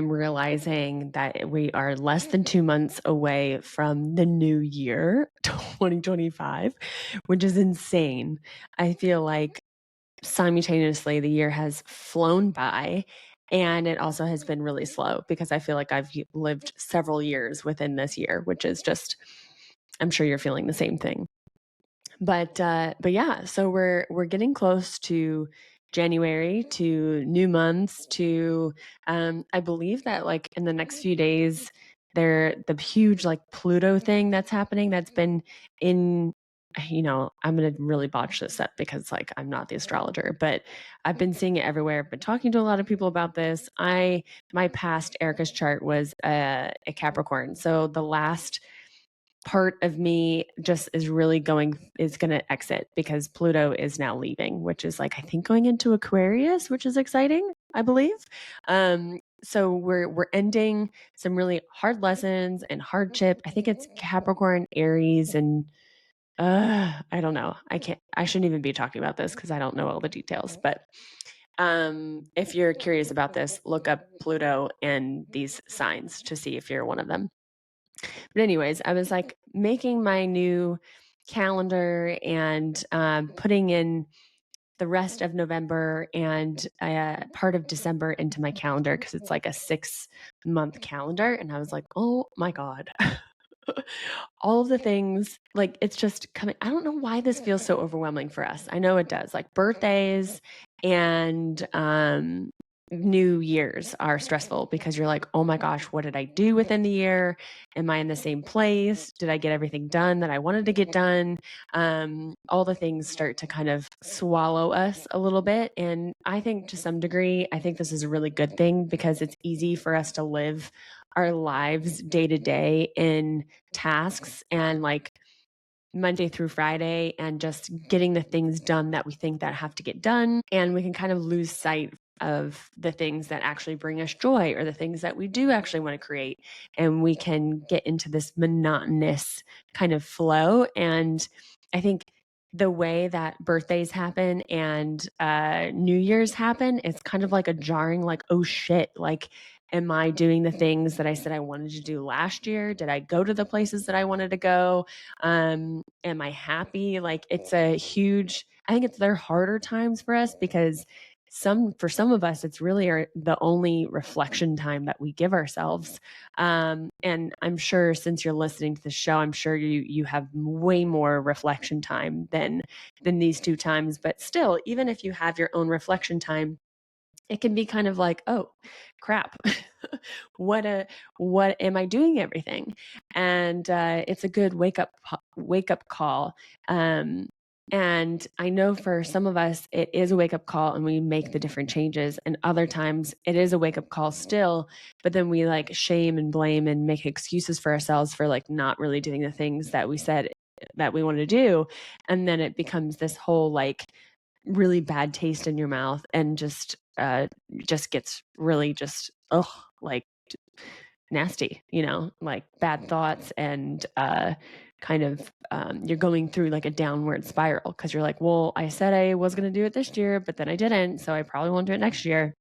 I'm realizing that we are less than 2 months away from the new year, 2025, which is insane. I feel like simultaneously the year has flown by, and it also has been really slow because I feel like I've lived several years within this year, which is just I'm sure you're feeling the same thing. But yeah, so we're getting close to January, to new months, to I believe that like in the next few days the huge like Pluto thing that's happening that's been in I'm gonna really botch this up because like I'm not the astrologer, but I've been seeing it everywhere. I've been talking to a lot of people about this. My past Erica's chart was a Capricorn. So the last part of me just is going to exit because Pluto is now leaving, which is like I think going into Aquarius, which is exciting, I believe. So we're ending some really hard lessons and hardship. I think it's Capricorn, Aries, and I don't know. I shouldn't even be talking about this because I don't know all the details. But if you're curious about this, look up Pluto and these signs to see if you're one of them. But anyways, I was like making my new calendar and putting in the rest of November and part of December into my calendar because it's like a 6-month calendar. And I was like, oh my God. All of the things, like it's just coming. I don't know why this feels so overwhelming for us. I know it does. Like birthdays and New Year's are stressful because you're like, oh my gosh, what did I do within the year? Am I in the same place? Did I get everything done that I wanted to get done? All the things start to kind of swallow us a little bit. And I think to some degree, I think this is a really good thing because it's easy for us to live our lives day to day in tasks and like Monday through Friday and just getting the things done that we think that have to get done. And we can kind of lose sight of the things that actually bring us joy or the things that we do actually want to create. And we can get into this monotonous kind of flow. And I think the way that birthdays happen and New Year's happen, it's kind of like a jarring, like, oh shit, like, am I doing the things that I said I wanted to do last year? Did I go to the places that I wanted to go? Am I happy? Like it's a huge, I think they're harder times for us because for some of us, it's really the only reflection time that we give ourselves. And I'm sure since you're listening to the show, I'm sure you have way more reflection time than these two times. But still, even if you have your own reflection time, it can be kind of like, oh crap, what am I doing everything? And it's a good wake up call. And I know for some of us it is a wake up call and we make the different changes, and other times it is a wake up call still, but then we like shame and blame and make excuses for ourselves for like not really doing the things that we said that we want to do, and then it becomes this whole like really bad taste in your mouth and just gets really just like nasty, like bad thoughts and kind of you're going through like a downward spiral because you're like, well, I said I was going to do it this year, but then I didn't, so I probably won't do it next year.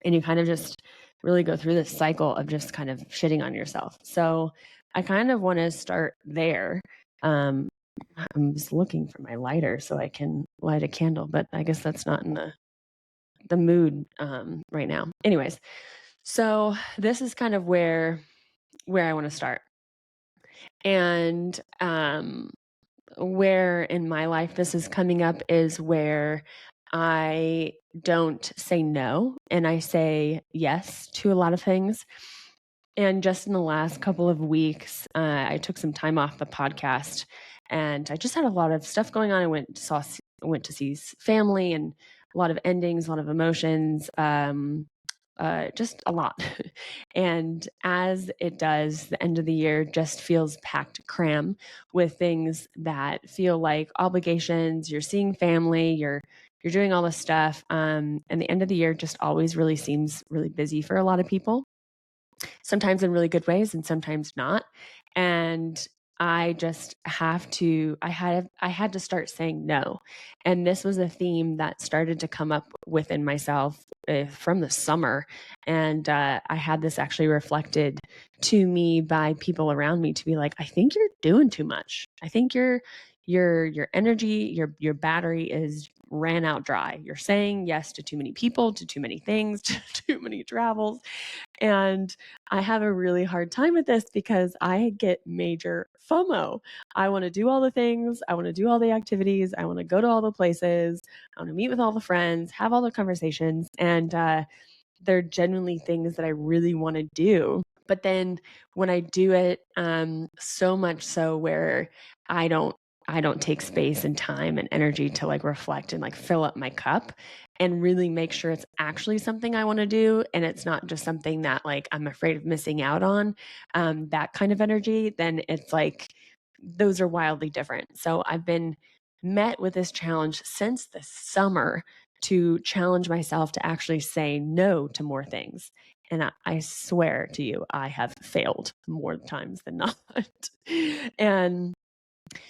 And you kind of just really go through this cycle of just kind of shitting on yourself. So I kind of want to start there. um, I'm just looking for my lighter so I can light a candle, but I guess that's not in the mood right now. Anyways, so this is kind of where I want to start. And where in my life this is coming up is where I don't say no and I say yes to a lot of things. And just in the last couple of weeks, I took some time off the podcast and I just had a lot of stuff going on. I went to see family and a lot of endings, a lot of emotions, just a lot. And as it does, the end of the year just feels packed cram with things that feel like obligations. You're seeing family, you're doing all this stuff. And the end of the year just always really seems really busy for a lot of people, sometimes in really good ways and sometimes not. And I just have to I had to start saying no. And this was a theme that started to come up within myself from the summer. And I had this actually reflected to me by people around me to be like, I think you're doing too much. I think your energy, your battery is ran out dry. You're saying yes to too many people, to too many things, to too many travels. And I have a really hard time with this because I get major FOMO. I want to do all the things. I want to do all the activities. I want to go to all the places. I want to meet with all the friends, have all the conversations. And they're genuinely things that I really want to do. But then when I do it, so much so where I don't I don't take space and time and energy to like reflect and like fill up my cup and really make sure it's actually something I want to do and it's not just something that like I'm afraid of missing out on, that kind of energy, then it's like those are wildly different. So I've been met with this challenge since the summer to challenge myself to actually say no to more things. And I swear to you, I have failed more times than not. And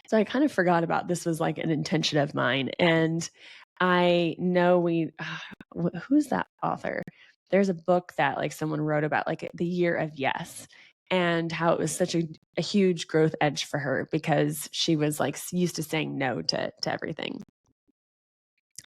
so I kind of forgot about this was like an intention of mine. And I know who's that author? There's a book that like someone wrote about like the year of yes and how it was such a huge growth edge for her because she was like used to saying no to everything.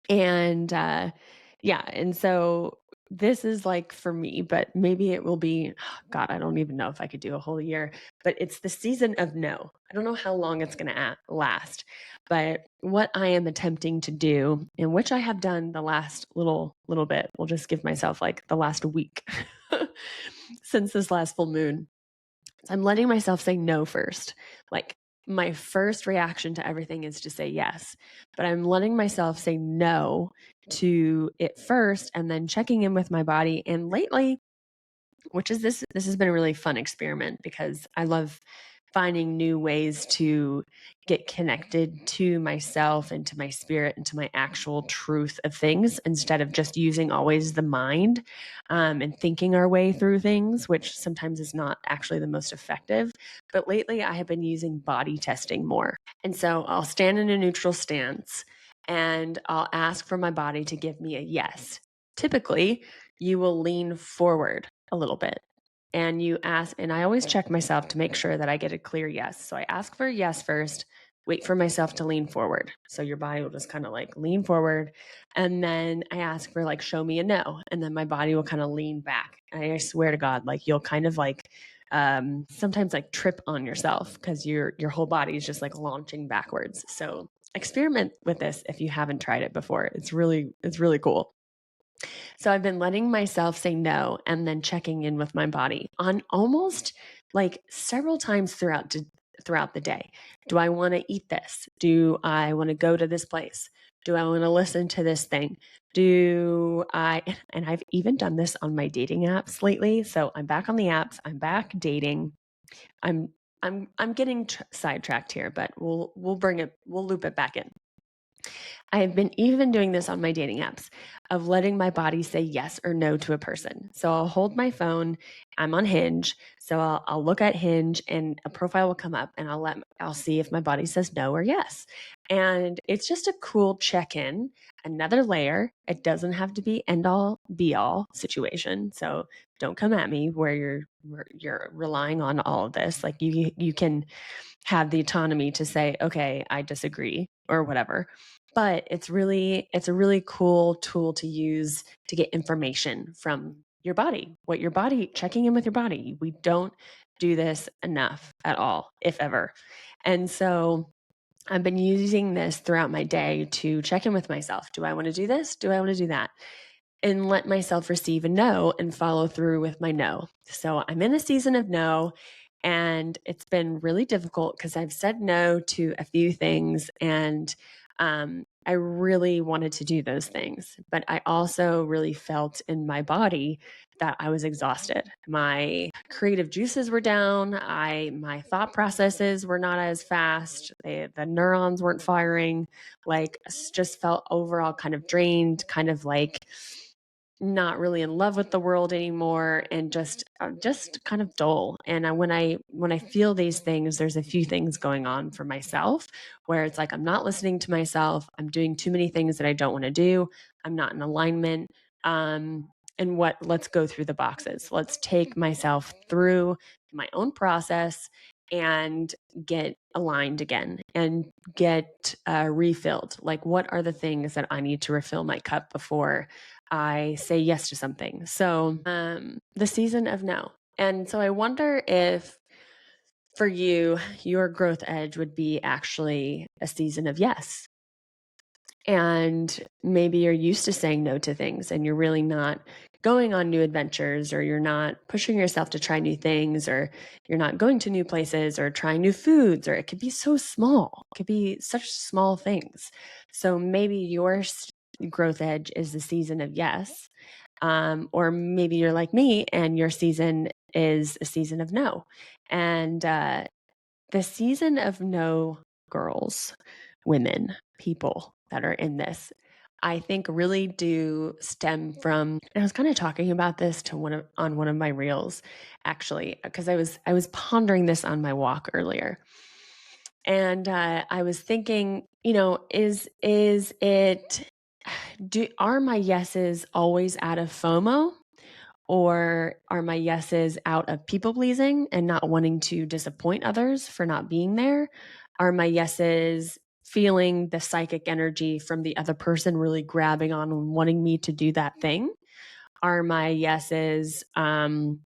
And yeah, and so this is like for me, but maybe it will be, God, I don't even know if I could do a whole year, but it's the season of no. I don't know how long it's going to last, but what I am attempting to do, and which I have done the last little bit, we'll just give myself like the last week since this last full moon. I'm letting myself say no first. Like my first reaction to everything is to say yes, but I'm letting myself say no to it first and then checking in with my body. And lately, which is this has been a really fun experiment because I love finding new ways to get connected to myself and to my spirit and to my actual truth of things instead of just using always the mind and thinking our way through things, which sometimes is not actually the most effective. But lately I have been using body testing more. And so I'll stand in a neutral stance and I'll ask for my body to give me a yes. Typically, you will lean forward a little bit and you ask, and I always check myself to make sure that I get a clear yes. So I ask for a yes first, wait for myself to lean forward. So your body will just kind of like lean forward. And then I ask for like, show me a no. And then my body will kind of lean back. And I swear to God, like you'll kind of like, sometimes like trip on yourself because your whole body is just like launching backwards. So experiment with this if you haven't tried it before. It's really cool. So I've been letting myself say no and then checking in with my body on almost like several times throughout the day. Do I want to eat this? Do I want to go to this place? Do I want to listen to this thing? Do I and I've even done this on my dating apps lately. So I'm back on the apps, I'm back dating. I'm I'm getting sidetracked here, but we'll loop it back in. I have been even doing this on my dating apps of letting my body say yes or no to a person. So I'll hold my phone. I'm on Hinge. So I'll look at Hinge and a profile will come up and I'll see if my body says no or yes. And it's just a cool check in, another layer. It doesn't have to be end all be all situation. So don't come at me where you're relying on all of this. Like you can have the autonomy to say, okay, I disagree or whatever. But it's a really cool tool to use to get information from your body, what your body, checking in with your body. We don't do this enough at all, if ever. And so I've been using this throughout my day to check in with myself. Do I want to do this? Do I want to do that? And let myself receive a no and follow through with my no. So I'm in a season of no, and it's been really difficult because I've said no to a few things, and I really wanted to do those things. But I also really felt in my body that I was exhausted. My creative juices were down. My thought processes were not as fast. The neurons weren't firing. Like just felt overall kind of drained, kind of like not really in love with the world anymore, and just kind of dull. And when I feel these things, there's a few things going on for myself where it's like I'm not listening to myself. I'm doing too many things that I don't want to do. I'm not in alignment. And what let's go through the boxes. Let's take myself through my own process and get aligned again and get refilled. Like, what are the things that I need to refill my cup before I say yes to something? So, the season of no. And so I wonder if for you, your growth edge would be actually a season of yes. And maybe you're used to saying no to things and you're really not going on new adventures, or you're not pushing yourself to try new things, or you're not going to new places or trying new foods, or it could be so small. It could be such small things. So maybe your growth edge is the season of yes. Or maybe you're like me and your season is a season of no. And the season of no, girls, women, people that are in this, I think really do stem from, and I was kind of talking about this to on one of my reels, actually, because I was pondering this on my walk earlier. And I was thinking, is it, are my yeses always out of FOMO? Or are my yeses out of people pleasing and not wanting to disappoint others for not being there? Are my yeses feeling the psychic energy from the other person really grabbing on and wanting me to do that thing? Are my yeses from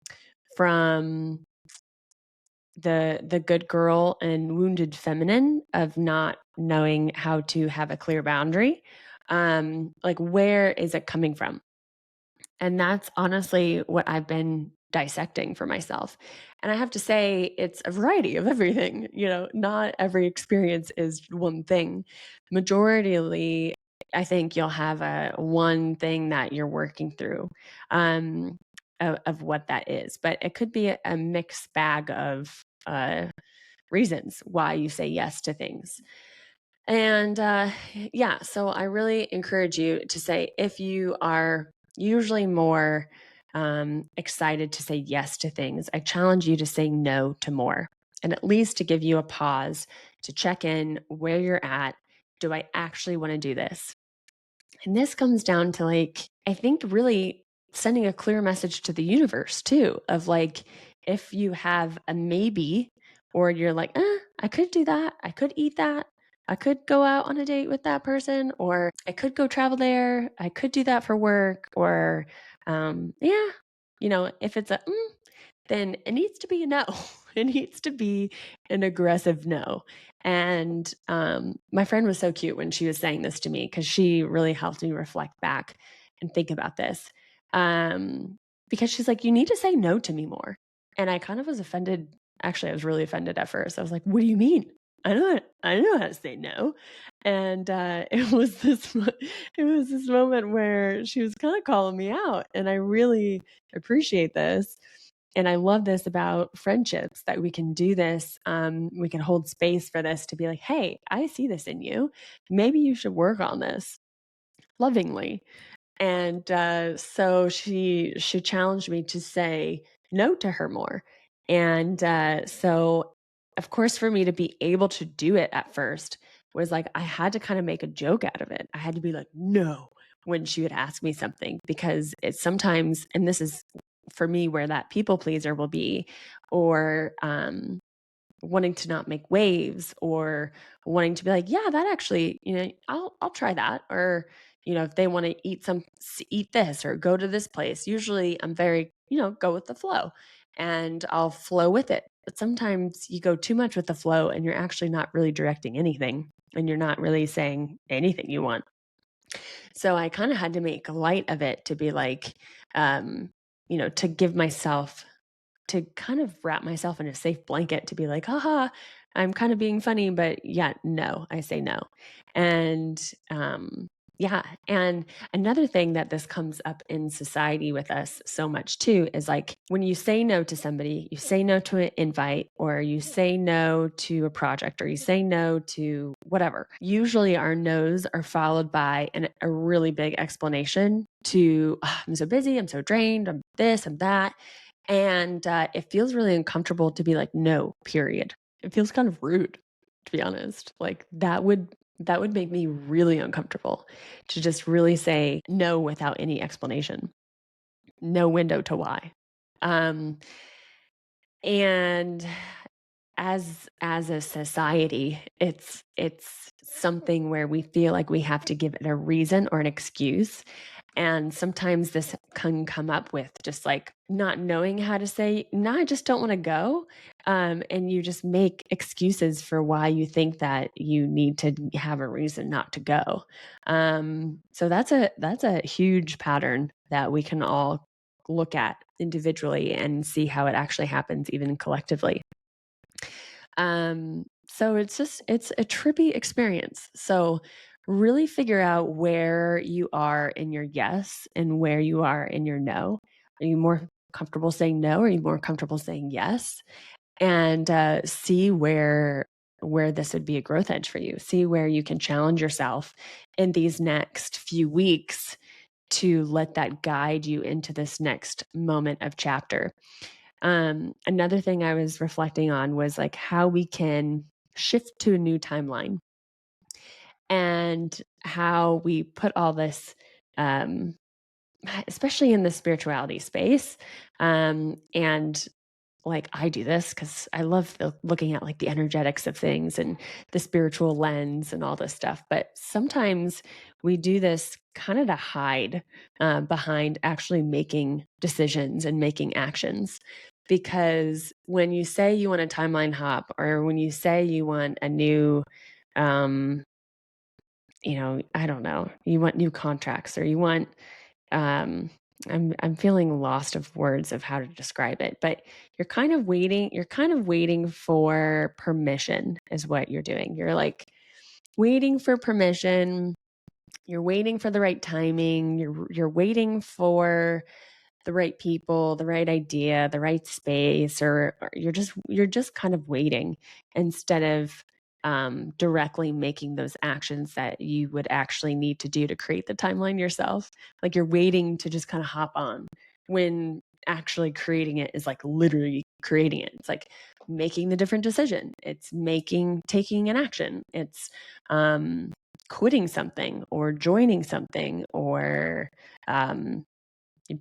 the good girl and wounded feminine of not knowing how to have a clear boundary? Like, where is it coming from? And that's honestly what I've been dissecting for myself. And I have to say, it's a variety of everything. Not every experience is one thing. Majority, I think you'll have a one thing that you're working through, of what that is. But it could be a mixed bag of reasons why you say yes to things. And yeah, so I really encourage you to say, if you are usually more excited to say yes to things, I challenge you to say no to more, and at least to give you a pause to check in where you're at. Do I actually want to do this? And this comes down to, like, I think really sending a clear message to the universe too, of like, if you have a maybe, or you're like, I could do that. I could eat that. I could go out on a date with that person, or I could go travel there. I could do that for work, or, yeah, if it's a, then it needs to be a no. It needs to be an aggressive no. And my friend was so cute when she was saying this to me, because she really helped me reflect back and think about this. Because she's like, you need to say no to me more. And I kind of was offended. Actually, I was really offended at first. I was like, what do you mean? I know how to say no. And it was this moment where she was kind of calling me out, and I really appreciate this. And I love this about friendships, that we can do this. We can hold space for this, to be like, hey, I see this in you. Maybe you should work on this lovingly. And so she challenged me to say no to her more. And so, of course, for me to be able to do it at first was like, I had to kind of make a joke out of it. I had to be like, no, when she would ask me something, because it's sometimes, and this is for me where that people pleaser will be, or wanting to not make waves, or wanting to be like, yeah, that actually, I'll try that. Or, if they want to eat this or go to this place, usually I'm very, go with the flow, and I'll flow with it. But sometimes you go too much with the flow and you're actually not really directing anything, and you're not really saying anything you want. So I kind of had to make light of it, to be like, to give myself, to kind of wrap myself in a safe blanket, to be like, haha, I'm kind of being funny, but yeah, no, I say no. And Yeah. And another thing that this comes up in society with us so much too is like when you say no to somebody, you say no to an invite, or you say no to a project, or you say no to whatever. Usually our no's are followed by a really big explanation to, "Ah, I'm so busy, I'm so drained, I'm this, I'm that." And it feels really uncomfortable to be like, no, period. It feels kind of rude, to be honest. Like that would make me really uncomfortable to just really say no without any explanation, no window to why. Um, and as a society, it's something where we feel like we have to give it a reason or an excuse. And sometimes this can come up with just like not knowing how to say, no, I just don't want to go. And you just make excuses for why you think that you need to have a reason not to go. So that's a huge pattern that we can all look at individually and see how it actually happens even collectively. So it's a trippy experience. So really figure out where you are in your yes and where you are in your no. Are you more comfortable saying no? Are you more comfortable saying yes? And see where this would be a growth edge for you. See where you can challenge yourself in these next few weeks to let that guide you into this next moment of chapter. Another thing I was reflecting on was like how we can shift to a new timeline and how we put all this, um, especially in the spirituality space. And like I do this because I love looking at like the energetics of things and the spiritual lens and all this stuff. But sometimes we do this kind of to hide behind actually making decisions and making actions. Because when you say you want a timeline hop, or when you say you want a new, um, I don't know, you want new contracts, or you want um I'm feeling lost of words of how to describe it, but you're kind of waiting for permission is what you're doing. You're like waiting for permission, you're waiting for the right timing, you're waiting for the right people, the right idea, the right space, or you're just kind of waiting instead of directly making those actions that you would actually need to do to create the timeline yourself. Like you're waiting to just kind of hop on when actually creating it is like literally creating it. It's like making the different decision. It's taking an action. It's quitting something or joining something or um,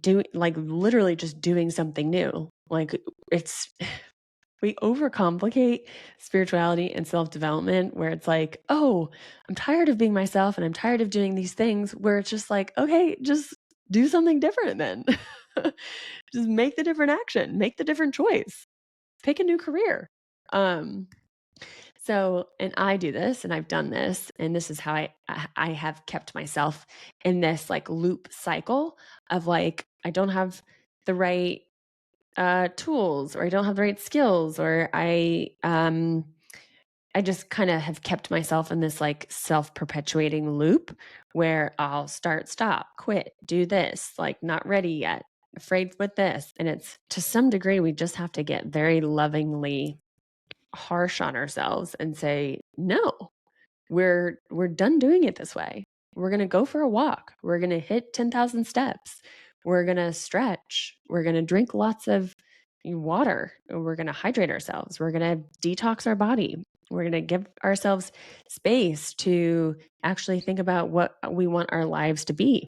do like literally just doing something new. Like it's we overcomplicate spirituality and self-development where it's like, "Oh, I'm tired of being myself and I'm tired of doing these things," where it's just like, "Okay, just do something different then." Just make the different action, make the different choice. Pick a new career. Um so, and I do this and I've done this, and this is how I have kept myself in this like loop cycle of like I don't have the right tools, or I don't have the right skills, or I just kind of have kept myself in this like self-perpetuating loop where I'll start, stop, quit, do this, like not ready yet, afraid with this. And it's to some degree we just have to get very lovingly harsh on ourselves and say, no, we're done doing it this way. We're going to go for a walk. We're going to hit 10,000 steps. We're going to stretch. We're going to drink lots of water. We're going to hydrate ourselves. We're going to detox our body. We're going to give ourselves space to actually think about what we want our lives to be.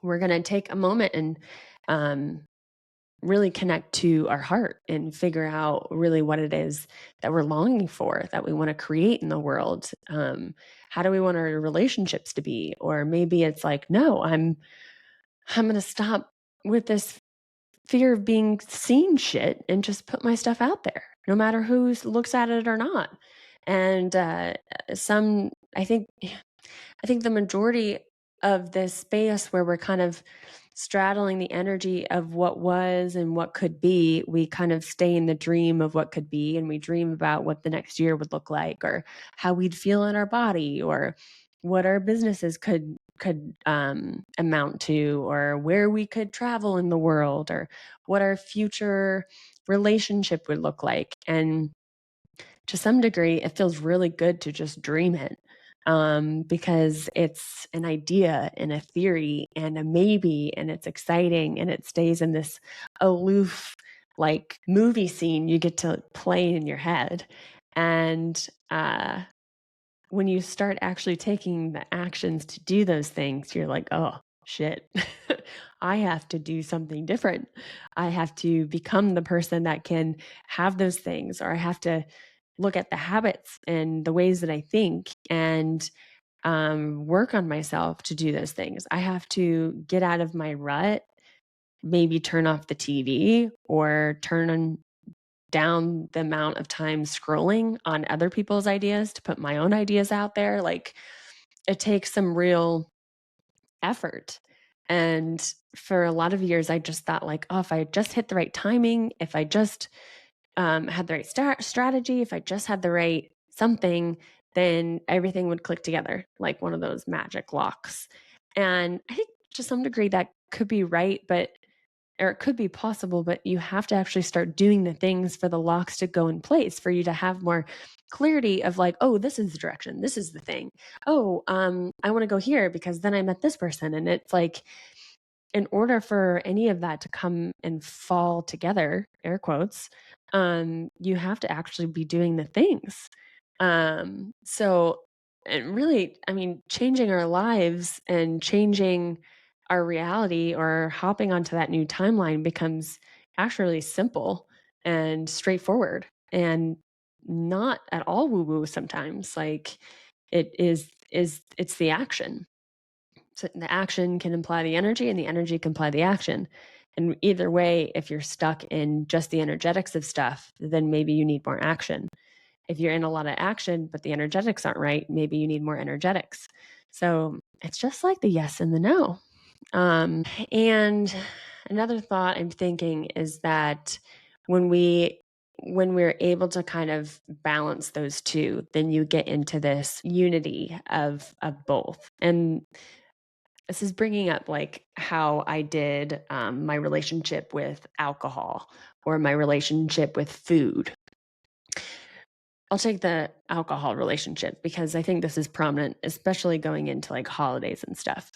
We're going to take a moment and um, really connect to our heart and figure out really what it is that we're longing for, that we want to create in the world. How do we want our relationships to be? Or maybe it's like, no, I'm going to stop with this fear of being seen shit and just put my stuff out there, no matter who looks at it or not. And some, I think the majority of this space where we're kind of straddling the energy of what was and what could be, we kind of stay in the dream of what could be, and we dream about what the next year would look like, or how we'd feel in our body, or what our businesses could amount to, or where we could travel in the world, or what our future relationship would look like. And to some degree, it feels really good to just dream it, because it's an idea and a theory and a maybe, and it's exciting, and it stays in this aloof, like movie scene you get to play in your head. And when you start actually taking the actions to do those things, you're like, oh, shit, I have to do something different. I have to become the person that can have those things, or I have to look at the habits and the ways that I think, and work on myself to do those things. I have to get out of my rut, maybe turn off the TV, or down the amount of time scrolling on other people's ideas to put my own ideas out there. Like, it takes some real effort. And for a lot of years, I just thought, like, oh, if I just hit the right timing, if I just had the right strategy, if I just had the right something, then everything would click together like one of those magic locks. And I think to some degree that could be right, but or it could be possible, but you have to actually start doing the things for the locks to go in place, for you to have more clarity of like, oh, this is the direction, this is the thing. Oh, I want to go here because then I met this person. And it's like, in order for any of that to come and fall together, air quotes, you have to actually be doing the things. So, and really, I mean, changing our lives and changing our reality, or hopping onto that new timeline, becomes actually really simple and straightforward, and not at all woo woo sometimes. Like, it's the action. So the action can imply the energy, and the energy can imply the action. And either way, if you're stuck in just the energetics of stuff, then maybe you need more action. If you're in a lot of action, but the energetics aren't right, maybe you need more energetics. So it's just like the yes and the no. And another thought I'm thinking is that when we're able to kind of balance those two, then you get into this unity of both. And this is bringing up like how I did my relationship with alcohol, or my relationship with food. I'll take the alcohol relationship because I think this is prominent, especially going into like holidays and stuff.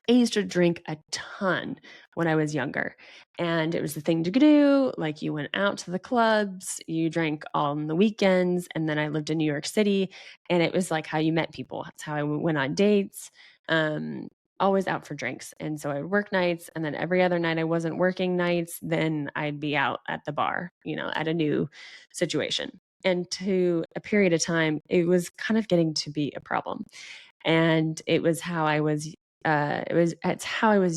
I used to drink a ton when I was younger, and it was the thing to do. Like, you went out to the clubs, you drank on the weekends, and then I lived in New York City, and it was like how you met people. That's how I went on dates. Um, Always out for drinks. And so I'd work nights, and then every other night I wasn't working nights, then I'd be out at the bar, at a new situation. And to a period of time, it was kind of getting to be a problem. And it's how I was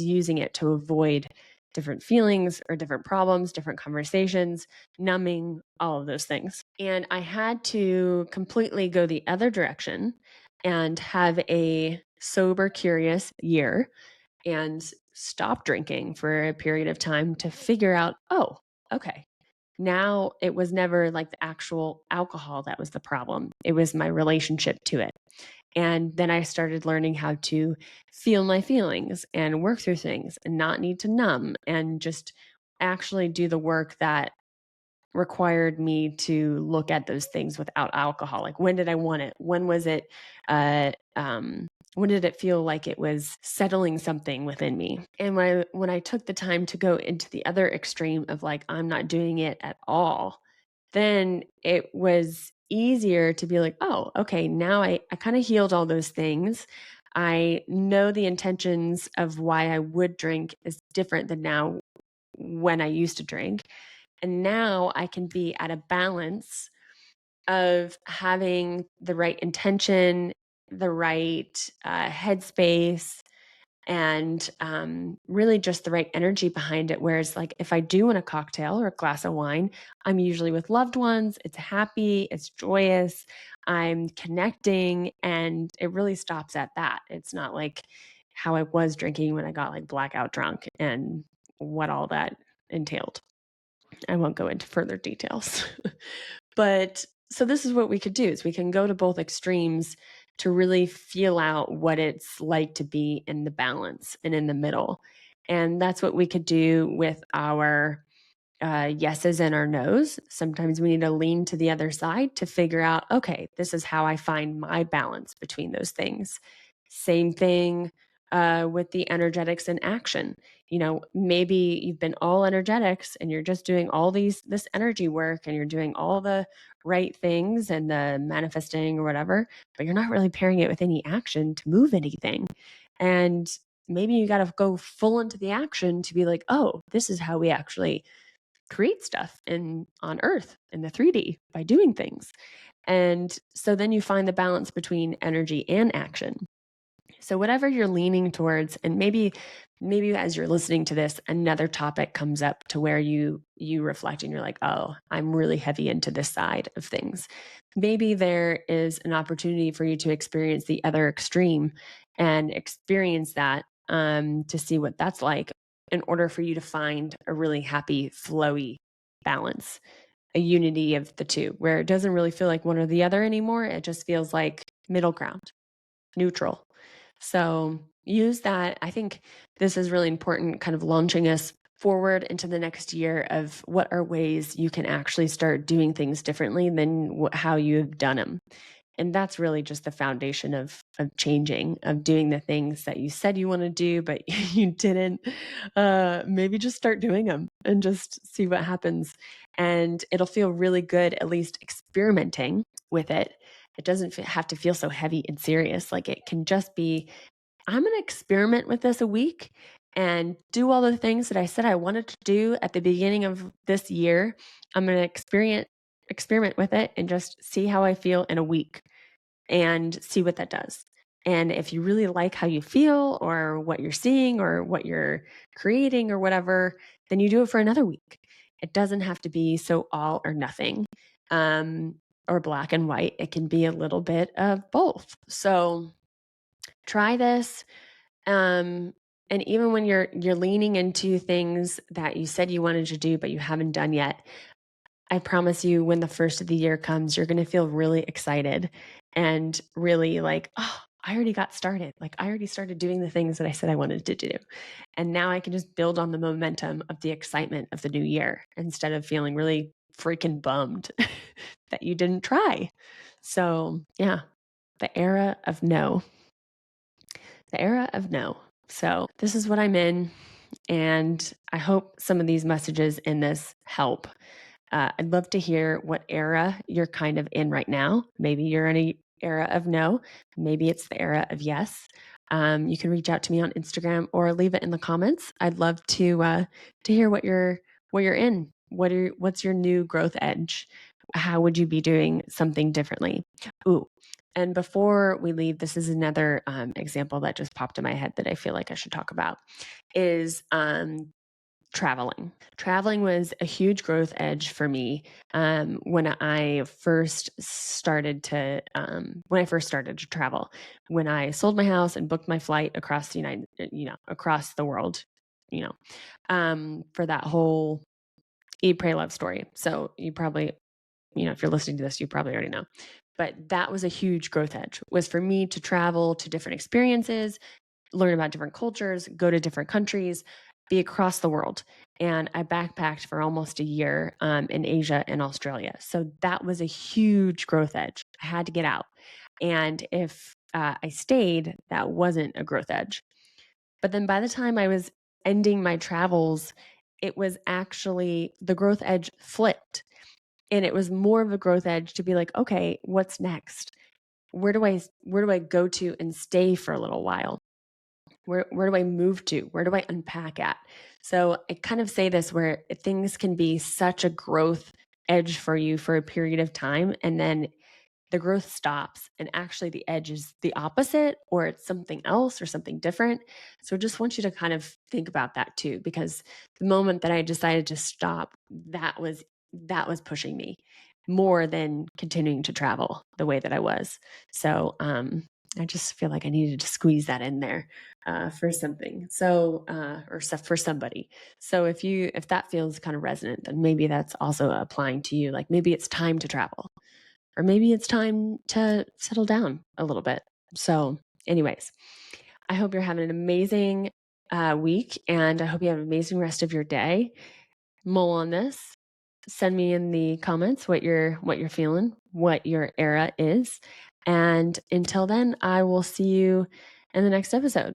using it to avoid different feelings or different problems, different conversations, numbing, all of those things. And I had to completely go the other direction and have a sober, curious year, and stop drinking for a period of time to figure out, oh, okay, now it was never like the actual alcohol that was the problem. It was my relationship to it. And then I started learning how to feel my feelings and work through things, and not need to numb, and just actually do the work that required me to look at those things without alcohol. Like, when did I want it? When was it? Uh, um, when did it feel like it was settling something within me? And when I took the time to go into the other extreme of like, I'm not doing it at all, then it was easier to be like, oh, okay, now I kind of healed all those things. I know the intentions of why I would drink is different than now when I used to drink. And now I can be at a balance of having the right intention, the right headspace, and really just the right energy behind it. Whereas, like, if I do want a cocktail or a glass of wine, I'm usually with loved ones. It's happy, it's joyous, I'm connecting, and it really stops at that. It's not like how I was drinking when I got like blackout drunk and what all that entailed. I won't go into further details. But so this is what we could do, is we can go to both extremes to really feel out what it's like to be in the balance and in the middle. And that's what we could do with our yeses and our nos. Sometimes we need to lean to the other side to figure out, okay, this is how I find my balance between those things. Same thing with the energetics in action. You know, maybe you've been all energetics and you're just doing all this energy work and you're doing all the right things and the manifesting or whatever, but you're not really pairing it with any action to move anything. And maybe you got to go full into the action to be like, oh, this is how we actually create stuff in on earth in the 3D by doing things. And so then you find the balance between energy and action. So whatever you're leaning towards, and maybe as you're listening to this, another topic comes up to where you reflect and you're like, oh, I'm really heavy into this side of things. Maybe there is an opportunity for you to experience the other extreme and experience that to see what that's like in order for you to find a really happy, flowy balance, a unity of the two, where it doesn't really feel like one or the other anymore. It just feels like middle ground, neutral. So use that. I think this is really important, kind of launching us forward into the next year of what are ways you can actually start doing things differently than how you've done them. And that's really just the foundation of changing, of doing the things that you said you want to do, but you didn't. Maybe just start doing them and just see what happens. And it'll feel really good, at least experimenting with it. It doesn't have to feel so heavy and serious. Like it can just be, I'm going to experiment with this a week and do all the things that I said I wanted to do at the beginning of this year. I'm going to experiment with it and just see how I feel in a week and see what that does. And if you really like how you feel or what you're seeing or what you're creating or whatever, then you do it for another week. It doesn't have to be so all or nothing or black and white. It can be a little bit of both. So try this. And even when you're leaning into things that you said you wanted to do but you haven't done yet, I promise you, when the first of the year comes, you're going to feel really excited and really like, oh, I already got started. Like, I already started doing the things that I said I wanted to do. And now I can just build on the momentum of the excitement of the new year instead of feeling really freaking bummed that you didn't try. So, yeah, the era of no. The era of no. So, this is what I'm in. And I hope some of these messages in this help. I'd love to hear what era you're kind of in right now. Maybe you're in a era of no. Maybe it's the era of yes. You can reach out to me on Instagram or leave it in the comments. I'd love to hear what you're in. What's your new growth edge? How would you be doing something differently? Ooh. And before we leave, this is another example that just popped in my head that I feel like I should talk about is traveling. Traveling was a huge growth edge for me when I first started to travel. When I sold my house and booked my flight across the across the world, for that whole Eat, Pray, Love story. So you probably, if you're listening to this, you probably already know. But that was a huge growth edge, was for me to travel to different experiences, learn about different cultures, go to different countries, be across the world. And I backpacked for almost a year in Asia and Australia. So that was a huge growth edge. I had to get out. And if I stayed, that wasn't a growth edge. But then by the time I was ending my travels, it was actually the growth edge flipped. And it was more of a growth edge to be like, okay, what's next? Where do I go to and stay for a little while? Where do I move to? Where do I unpack at? So I kind of say this where things can be such a growth edge for you for a period of time, and then the growth stops, and actually the edge is the opposite, or it's something else or something different. So I just want you to kind of think about that too, because the moment that I decided to stop, that was pushing me more than continuing to travel the way that I was. So I just feel like I needed to squeeze that in there for something. So or for somebody. So if that feels kind of resonant, then maybe that's also applying to you. Like maybe it's time to travel. or maybe it's time to settle down a little bit. So, anyways, I hope you're having an amazing week, and I hope you have an amazing rest of your day. Mull on this. Send me in the comments what you're feeling, what your era is. And until then, I will see you in the next episode.